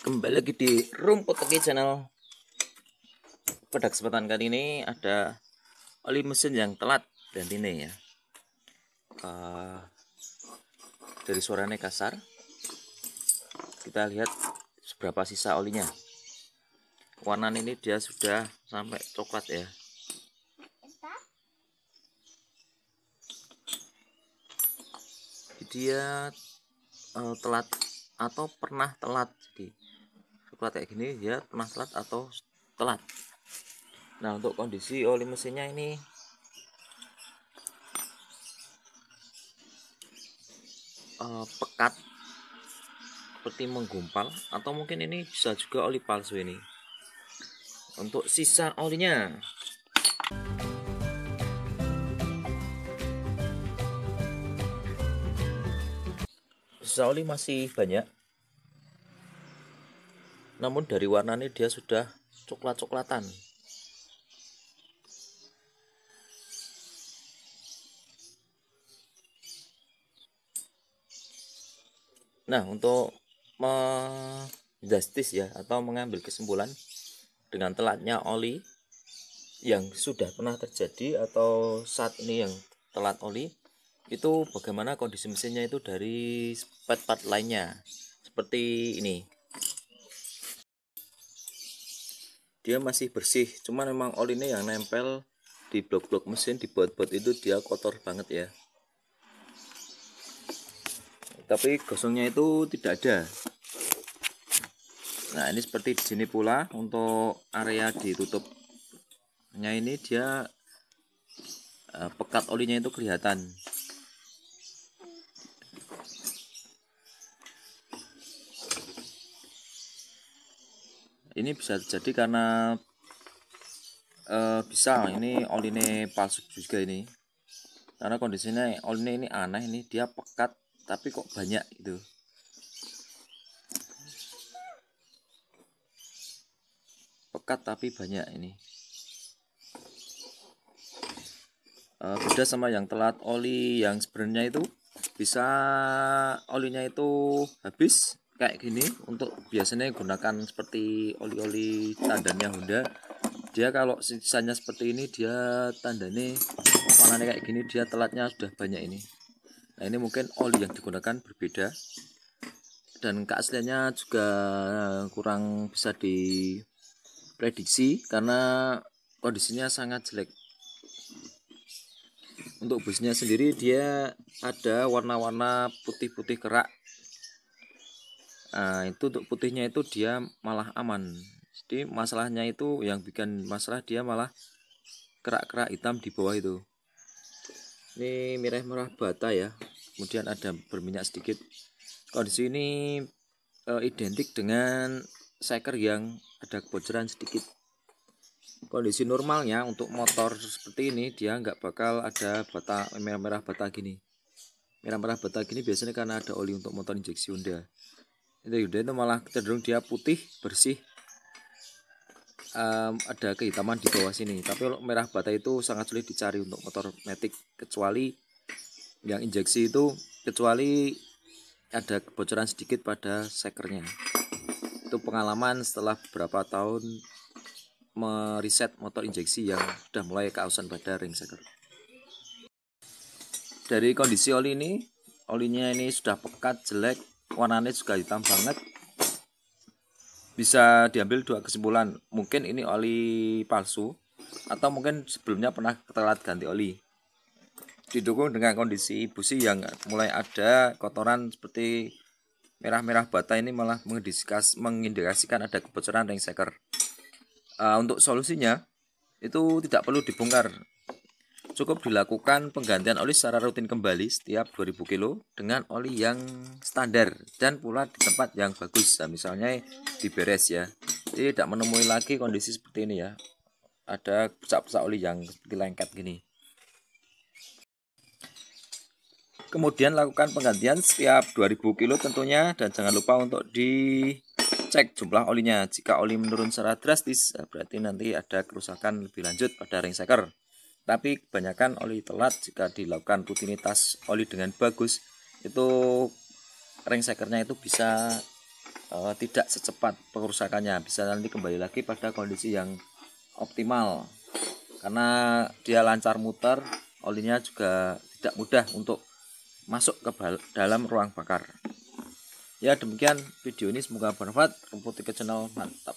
Kembali lagi di Rumput Teki Channel. Pada kesempatan kali ini ada oli mesin yang telat dan ini ya. Dari suaranya kasar, kita lihat seberapa sisa olinya. Warna ini dia sudah sampai coklat ya. Dia telat atau pernah telat. Jadi coklat kayak gini dia pernah telat atau telat. Nah, untuk kondisi oli mesinnya ini pekat seperti menggumpal, atau mungkin ini bisa juga oli palsu ini. Untuk sisa olinya, sisa oli masih banyak, namun dari warnanya dia sudah coklat-coklatan. Nah, untuk menjustis ya, atau mengambil kesimpulan dengan telatnya oli yang sudah pernah terjadi atau saat ini yang telat oli, itu bagaimana kondisi mesinnya itu dari part-part lainnya. Seperti ini, dia masih bersih, cuman memang oli ini yang nempel di blok-blok mesin, di baut-baut itu dia kotor banget ya. Tapi gosongnya itu tidak ada. Nah, ini seperti di sini pula untuk area ditutupnya ini dia pekat olinya itu kelihatan. Ini bisa terjadi karena bisa ini oline palsu juga ini. Karena kondisinya oline ini aneh, ini dia pekat tapi kok banyak itu. Pekat tapi banyak ini. Beda sama yang telat oli yang sebenarnya itu bisa olinya itu habis kayak gini. Untuk biasanya gunakan seperti oli-oli tandannya Honda, dia kalau sisanya seperti ini dia tandanya warnanya kayak gini, dia telatnya sudah banyak ini. Nah, ini mungkin oli yang digunakan berbeda dan keasliannya juga kurang bisa diprediksi karena kondisinya sangat jelek. Untuk busnya sendiri dia ada warna-warna putih-putih kerak. Nah, itu untuk putihnya itu dia malah aman. Jadi masalahnya itu yang bikin masalah dia malah kerak-kerak hitam di bawah itu. Ini merah-merah bata ya. Kemudian ada berminyak sedikit. Kondisi ini identik dengan seker yang ada kebocoran sedikit. Kondisi normalnya untuk motor seperti ini dia nggak bakal ada bata merah-merah bata gini. Merah-merah bata gini biasanya karena ada oli untuk motor injeksi Honda. Itu malah cenderung dia putih bersih, ada kehitaman di bawah sini. Tapi kalau merah bata itu sangat sulit dicari untuk motor matic, kecuali yang injeksi itu, kecuali ada kebocoran sedikit pada sekernya. Itu pengalaman setelah beberapa tahun meriset motor injeksi yang sudah mulai keausan pada ring seker. Dari kondisi oli ini, olinya ini sudah pekat, jelek, warnanya juga hitam banget. Bisa diambil dua kesimpulan, mungkin ini oli palsu atau mungkin sebelumnya pernah telat ganti oli. Didukung dengan kondisi busi yang mulai ada kotoran seperti merah-merah bata, ini malah mengindikasikan ada kebocoran ring seker. Untuk solusinya itu tidak perlu dibongkar, cukup dilakukan penggantian oli secara rutin kembali setiap 2000 kilo dengan oli yang standar dan pula di tempat yang bagus. Nah, misalnya di beres ya, jadi tidak menemui lagi kondisi seperti ini ya, ada pusak-pusak oli yang seperti lengket gini. Kemudian lakukan penggantian setiap 2000 kilo tentunya, dan jangan lupa untuk dicek jumlah olinya. Jika oli menurun secara drastis, berarti nanti ada kerusakan lebih lanjut pada ring seker. Tapi kebanyakan oli telat jika dilakukan rutinitas oli dengan bagus, itu ring sekernya itu bisa tidak secepat pengerusakannya, bisa nanti kembali lagi pada kondisi yang optimal karena dia lancar muter, olinya juga tidak mudah untuk masuk ke dalam ruang bakar. Ya demikian video ini, semoga bermanfaat. Rumput Tiga Channel, mantap.